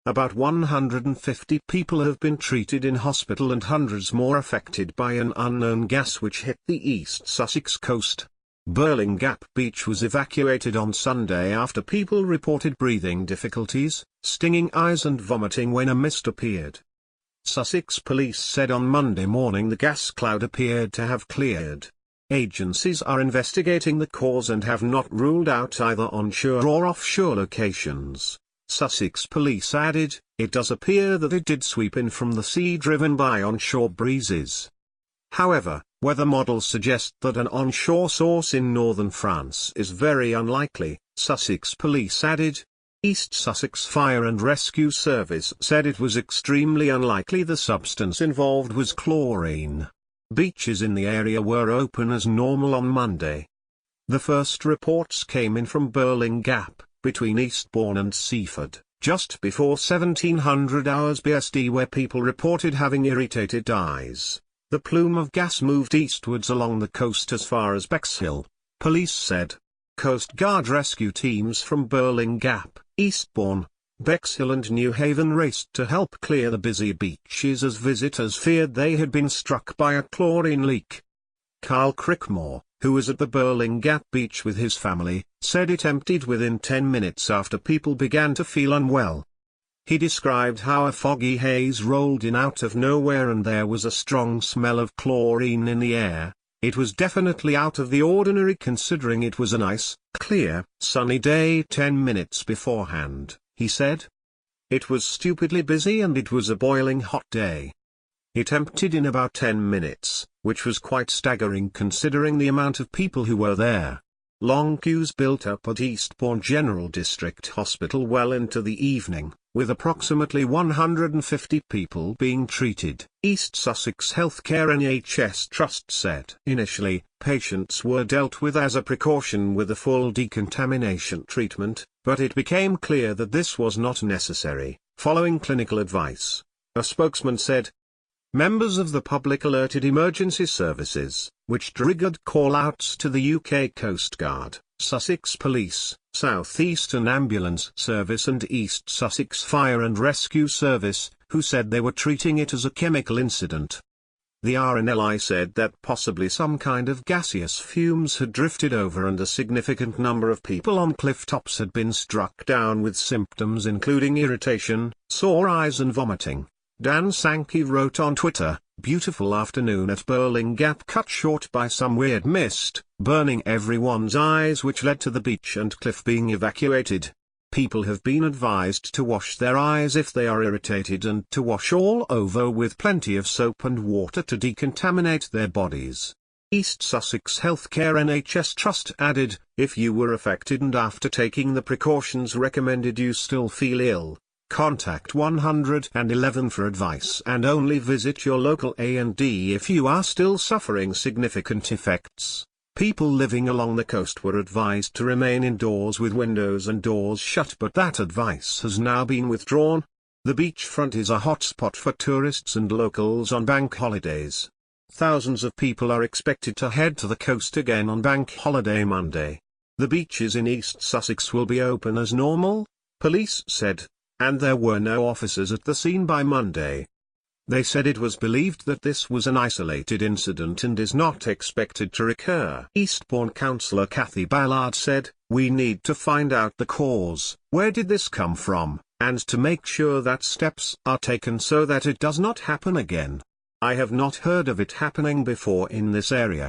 About 150 people have been treated in hospital and hundreds more affected by an unknown gas which hit the East Sussex coast. Birling Gap Beach was evacuated on Sunday after people reported breathing difficulties, stinging eyes and vomiting when a mist appeared. Sussex police said on Monday morning the gas cloud appeared to have cleared. Agencies are investigating the cause and have not ruled out either onshore or offshore locations. Sussex police added, it does appear that it did sweep in from the sea driven by onshore breezes. However, weather models suggest that an onshore source in northern France is very unlikely, Sussex police added. East Sussex Fire and Rescue Service said it was extremely unlikely the substance involved was chlorine. Beaches in the area were open as normal on Monday. The first reports came in from Birling Gap, between Eastbourne and Seaford, just before 1700 hours BST, where people reported having irritated eyes. The plume of gas moved eastwards along the coast as far as Bexhill, police said. Coast Guard rescue teams from Birling Gap, Eastbourne, Bexhill and New Haven raced to help clear the busy beaches as visitors feared they had been struck by a chlorine leak. Carl Crickmore, who was at the Birling Gap beach with his family, said it emptied within 10 minutes after people began to feel unwell. He described how a foggy haze rolled in out of nowhere and there was a strong smell of chlorine in the air. It was definitely out of the ordinary considering it was a nice, clear, sunny day 10 minutes beforehand, he said. It was stupidly busy and it was a boiling hot day. It emptied in about 10 minutes, which was quite staggering considering the amount of people who were there. Long queues built up at Eastbourne General District Hospital well into the evening, with approximately 150 people being treated, East Sussex Healthcare NHS Trust said. Initially, patients were dealt with as a precaution with a full decontamination treatment, but it became clear that this was not necessary, following clinical advice. A spokesman said, members of the public alerted emergency services, which triggered call-outs to the UK Coast Guard, Sussex Police, South Eastern Ambulance Service and East Sussex Fire and Rescue Service, who said they were treating it as a chemical incident. The RNLI said that possibly some kind of gaseous fumes had drifted over and a significant number of people on cliff tops had been struck down with symptoms including irritation, sore eyes and vomiting. Dan Sankey wrote on Twitter, beautiful afternoon at Birling Gap cut short by some weird mist, burning everyone's eyes which led to the beach and cliff being evacuated. People have been advised to wash their eyes if they are irritated and to wash all over with plenty of soap and water to decontaminate their bodies. East Sussex Healthcare NHS Trust added, if you were affected and after taking the precautions recommended you still feel ill, contact 111 for advice and only visit your local A&E if you are still suffering significant effects. People living along the coast were advised to remain indoors with windows and doors shut, but that advice has now been withdrawn. The beachfront is a hotspot for tourists and locals on bank holidays. Thousands of people are expected to head to the coast again on Bank Holiday Monday. The beaches in East Sussex will be open as normal, police said, and there were no officers at the scene by Monday. They said it was believed that this was an isolated incident and is not expected to recur. Eastbourne councillor Cathy Ballard said, we need to find out the cause, where did this come from, and to make sure that steps are taken so that it does not happen again. I have not heard of it happening before in this area.